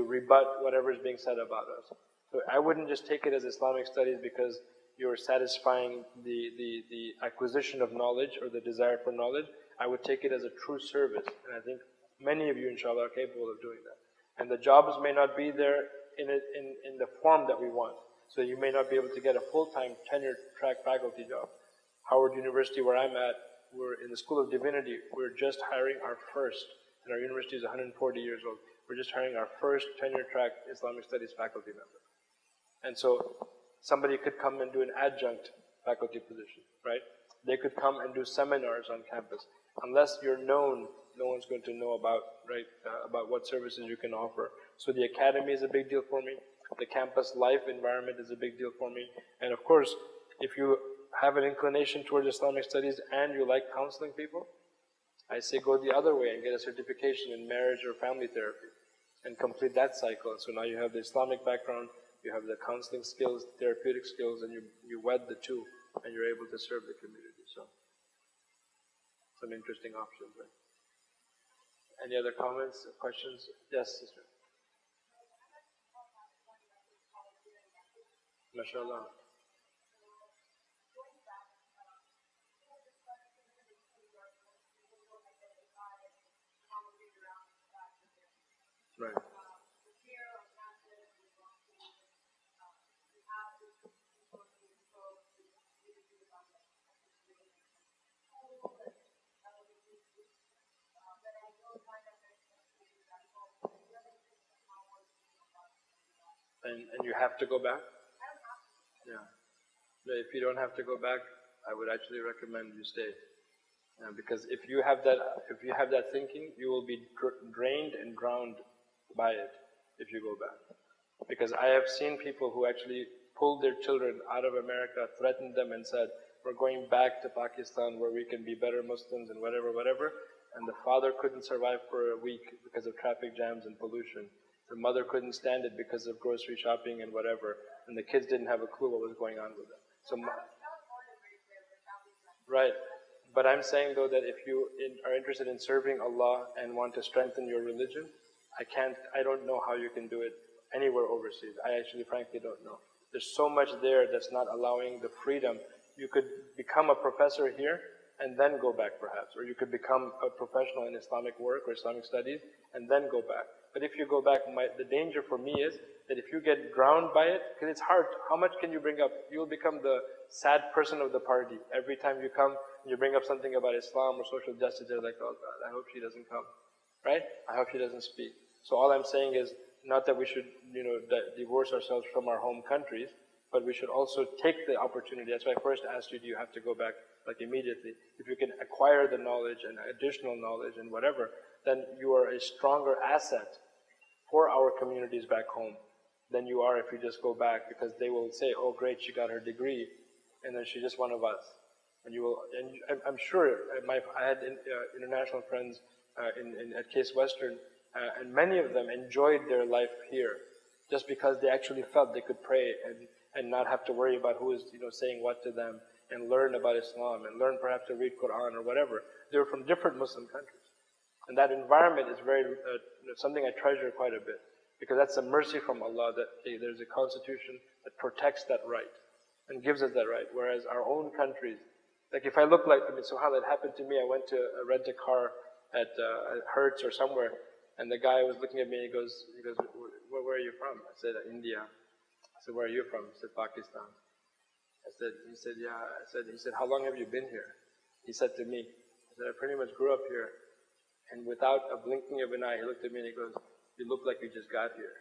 rebut whatever is being said about us. So I wouldn't just take it as Islamic studies because you're satisfying the acquisition of knowledge or the desire for knowledge. I would take it as a true service, and I think many of you, inshallah, are capable of doing that. And the jobs may not be there in the form that we want. So you may not be able to get a full-time tenure-track faculty job. Howard University, where I'm at, we're in the School of Divinity. We're just hiring our first, and our university is 140 years old. We're just hiring our first tenure-track Islamic Studies faculty member. And so somebody could come and do an adjunct faculty position, right? They could come and do seminars on campus. Unless you're known, no one's going to know about, right, about what services you can offer. So the academy is a big deal for me. The campus life environment is a big deal for me. And of course, if you have an inclination towards Islamic studies and you like counseling people, I say go the other way and get a certification in marriage or family therapy and complete that cycle. So now you have the Islamic background, you have the counseling skills, therapeutic skills, and you wed the two, and you're able to serve the community. So, some interesting options, right? Any other comments, questions? Yes, sister. MashaAllah. Right. And you have to go back? Yeah. No, if you don't have to go back, I would actually recommend you stay. Because if you have that thinking, you will be drained and drowned by it if you go back. Because I have seen people who actually pulled their children out of America, threatened them and said, we're going back to Pakistan where we can be better Muslims and whatever, whatever. And the father couldn't survive for a week because of traffic jams and pollution. The mother couldn't stand it because of grocery shopping and whatever. And the kids didn't have a clue what was going on with them. So, right. But I'm saying though that if you are interested in serving Allah and want to strengthen your religion, I don't know how you can do it anywhere overseas. I actually frankly don't know. There's so much there that's not allowing the freedom. You could become a professor here and then go back perhaps. Or you could become a professional in Islamic work or Islamic studies and then go back. But if you go back, the danger for me is that if you get drowned by it, because it's hard, how much can you bring up? You'll become the sad person of the party. Every time you come, you bring up something about Islam or social justice, they're like, oh God, I hope she doesn't come, right? I hope she doesn't speak. So all I'm saying is, not that we should, divorce ourselves from our home countries, but we should also take the opportunity. That's why I first asked you, do you have to go back, like immediately? If you can acquire the knowledge and additional knowledge and whatever, then you are a stronger asset for our communities back home than you are if you just go back, because they will say, oh great, she got her degree, and then she's just one of us. And you will, and I'm sure, I had international friends at Case Western, and many of them enjoyed their life here, just because they actually felt they could pray and not have to worry about who is saying what to them, and learn about Islam, and learn perhaps to read Quran or whatever. They were from different Muslim countries. And that environment is very, something I treasure quite a bit, because that's a mercy from Allah that there's a constitution that protects that right and gives us that right. Whereas our own countries, like if I look like, subhanAllah, it happened to me. I went to rent a car at Hertz or somewhere, and the guy was looking at me. He goes, where are you from? I said, India. I said, where are you from? He said, Pakistan. He said, yeah. He said, how long have you been here? He said to me, I said, I pretty much grew up here. And without a blinking of an eye, he looked at me and he goes, you look like you just got here.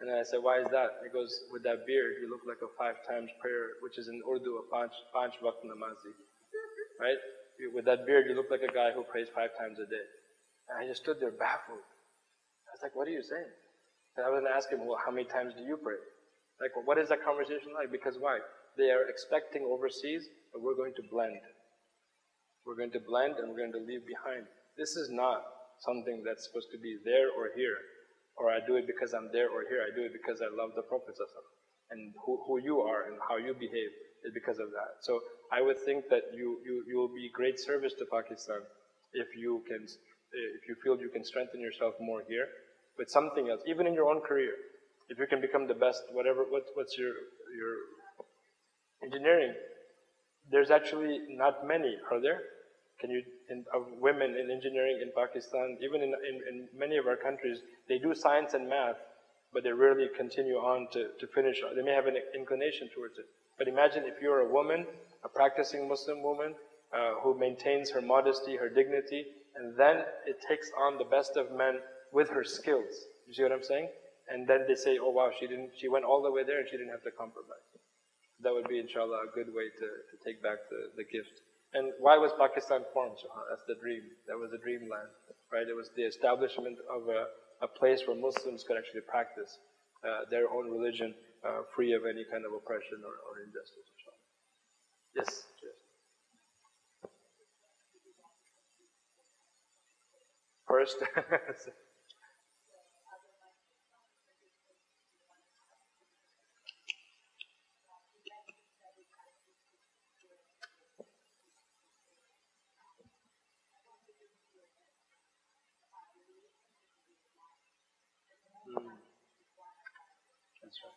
And then I said, why is that? He goes, with that beard, you look like a 5 times prayer, which is in Urdu, a panch waqt namazi. Right? With that beard, you look like a guy who prays 5 times a day. And I just stood there baffled. I was like, what are you saying? And I was going to ask him, well, how many times do you pray? Like, well, what is that conversation like? Because why? They are expecting overseas that we're going to blend. We're going to blend and we're going to leave behind. This is not something that's supposed to be there or here. Or I do it because I'm there or here. I do it because I love the Prophet ﷺ. And who you are and how you behave is because of that. So I would think that you will be great service to Pakistan if you feel you can strengthen yourself more here with something else, even in your own career. If you can become the best, what's your engineering? There's actually not many, are there? Of women in engineering in Pakistan, even in many of our countries, they do science and math, but they rarely continue on to finish. They may have an inclination towards it. But imagine if you're a woman, a practicing Muslim woman, who maintains her modesty, her dignity, and then it takes on the best of men with her skills. You see what I'm saying? And then they say, oh wow, she went all the way there and she didn't have to compromise. That would be, inshallah, a good way to take back the gift. And why was Pakistan formed? That's the dream. That was a dreamland, right? It was the establishment of a place where Muslims could actually practice their own religion, free of any kind of oppression or injustice, inshallah. Yes? First, that's right. That's right.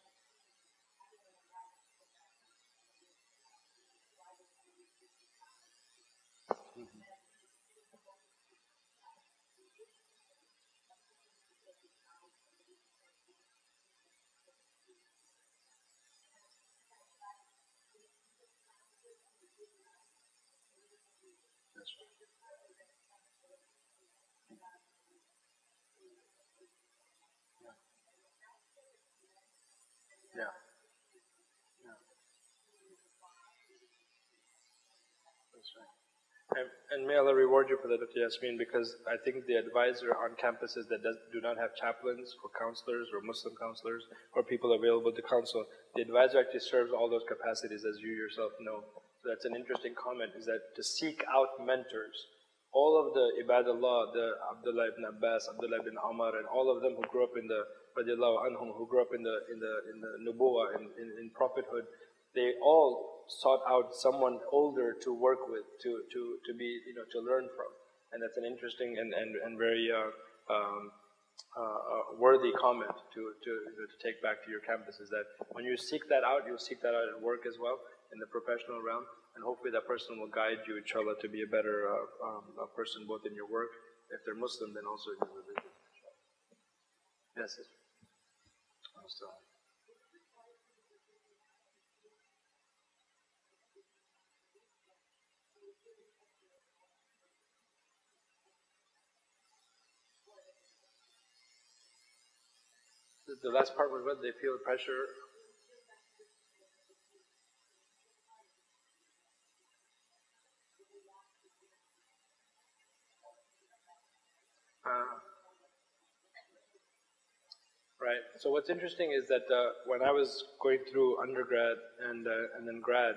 Yeah. Yeah. That's right. And may Allah reward you for that, Dr. Yasmin, because I think the advisor on campuses that do not have chaplains or counselors or Muslim counselors or people available to counsel, the advisor actually serves all those capacities, as you yourself know. So that's an interesting comment, is that to seek out mentors. All of the Ibadullah, the Abdullah ibn Abbas, Abdullah ibn Umar, and all of them who grew up in the radiallahu anhum, who grew up in the nubuwah, in prophethood, they all sought out someone older to work with, to be, to learn from. And that's an interesting and very worthy comment to take back to your campuses, that when you seek that out, you'll seek that out at work as well, in the professional realm, and hopefully that person will guide you, inshallah, to be a better person both in your work, if they're Muslim, then also in your religion. Yes, sister. The last part was what? They feel the pressure. Right. So what's interesting is that when I was going through undergrad and then grad,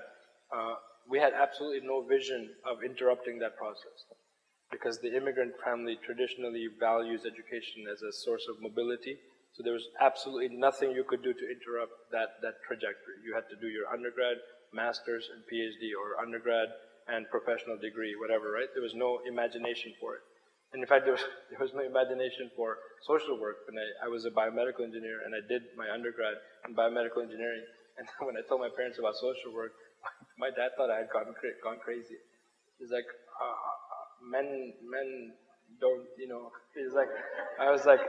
we had absolutely no vision of interrupting that process, because the immigrant family traditionally values education as a source of mobility. So there was absolutely nothing you could do to interrupt that trajectory. You had to do your undergrad, master's, and PhD, or undergrad and professional degree, whatever, right? There was no imagination for it. And in fact, there was no imagination for social work. When I was a biomedical engineer, and I did my undergrad in biomedical engineering, and when I told my parents about social work, my dad thought I had gone crazy. He's like, men don't, he's like, I was like,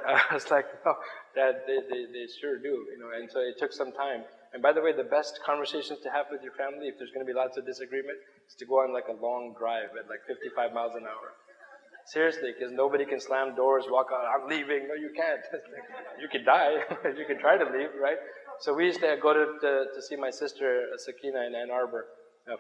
no, Dad, they sure do, and so it took some time. And by the way, the best conversations to have with your family, if there's going to be lots of disagreement, is to go on like a long drive at like 55 miles an hour. Seriously, because nobody can slam doors, walk out, I'm leaving. No, you can't. You can die. You can try to leave, right? So we used to go to see my sister, Sakina, in Ann Arbor,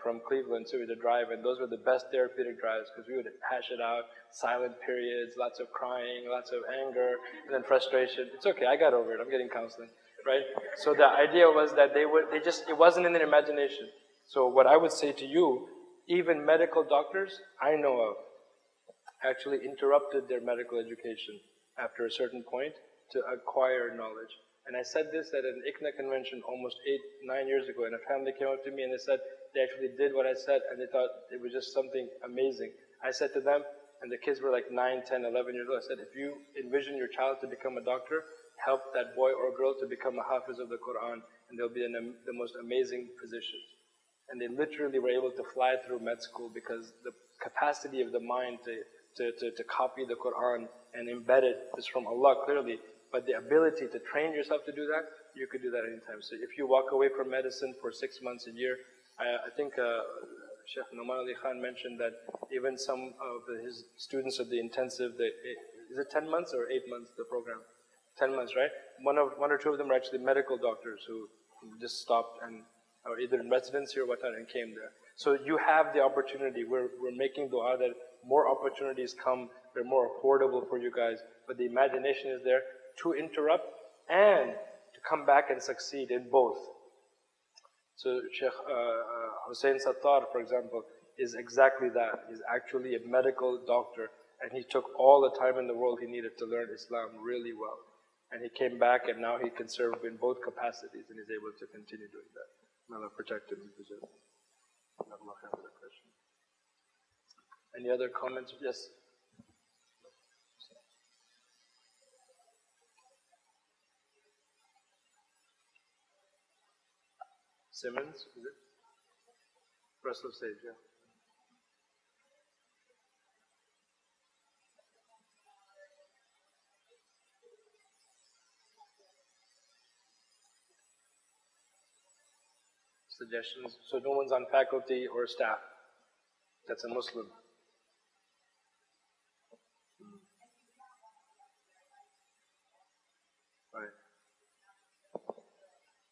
from Cleveland, so we would drive, and those were the best therapeutic drives, because we would hash it out, silent periods, lots of crying, lots of anger, and then frustration. It's okay, I got over it, I'm getting counseling, right? So the idea was that it wasn't in their imagination. So what I would say to you, even medical doctors I know of actually interrupted their medical education after a certain point to acquire knowledge. And I said this at an ICNA convention almost 8-9 years ago, and a family came up to me and they said they actually did what I said, and they thought it was just something amazing. I said to them, And the kids were like 9, 10, 11 years old. I said, if you envision your child to become a doctor, help that boy or girl to become a hafiz of the Quran, and they'll be in the most amazing positions. And they literally were able to fly through med school because the capacity of the mind to copy the Quran and embed it is from Allah clearly, but the ability to train yourself to do that, you could do that anytime. So if you walk away from medicine for 6 months, a year, I think Sheikh Noman Ali Khan mentioned that even some of his students of the intensive, is it 10 months or 8 months, the program? 10 months, right? One or two of them are actually medical doctors who just stopped and or either in residency or whatnot and came there. So you have the opportunity. We're making dua that more opportunities come, they're more affordable for you guys, but the imagination is there to interrupt and to come back and succeed in both. So Sheikh Hussain Sattar, for example, is exactly that. He's actually a medical doctor, and he took all the time in the world he needed to learn Islam really well. And he came back, and now he can serve in both capacities, and he's able to continue doing that. May Allah protect him and preserve him. Any other comments? Yes? Simmons, is it? Russell Sage, yeah. Suggestions. So no one's on faculty or staff that's a Muslim. Right.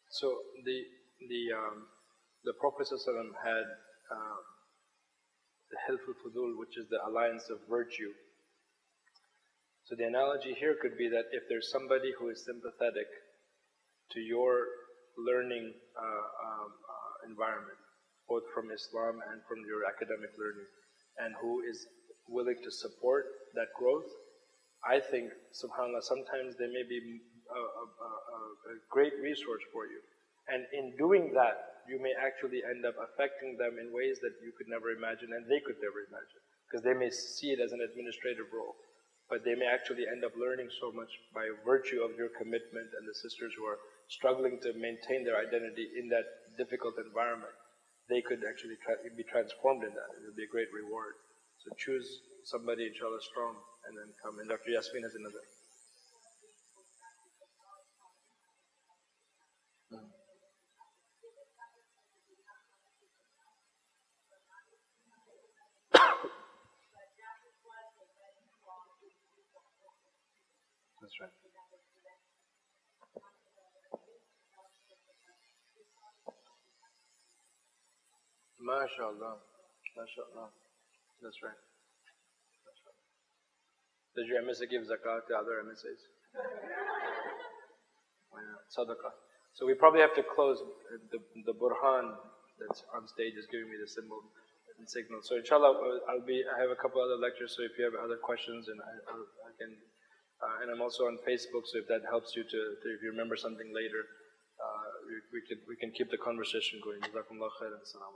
So the Prophet ﷺ had the Hilful Fudul, which is the alliance of virtue. So the analogy here could be that if there's somebody who is sympathetic to your learning environment, both from Islam and from your academic learning, and who is willing to support that growth, I think, subhanAllah, sometimes they may be a great resource for you. And in doing that, you may actually end up affecting them in ways that you could never imagine and they could never imagine. Because they may see it as an administrative role, but they may actually end up learning so much by virtue of your commitment, and the sisters who are struggling to maintain their identity in that difficult environment, they could actually be transformed in that. It would be a great reward. So choose somebody, inshallah, strong, and then come. And Dr. Yasmin has another. That's right. MashaAllah. MashaAllah. That's right. That's right. Does your MSA give zakat to other MSAs? Why not? Sadaqah. So we probably have to close. The Burhan that's on stage is giving me the symbol and signal. So inshallah, I have a couple other lectures, so if you have other questions, and I can, and I'm also on Facebook, so if that helps you if you remember something later, we can keep the conversation going. Jazakumullah khairan. Salam.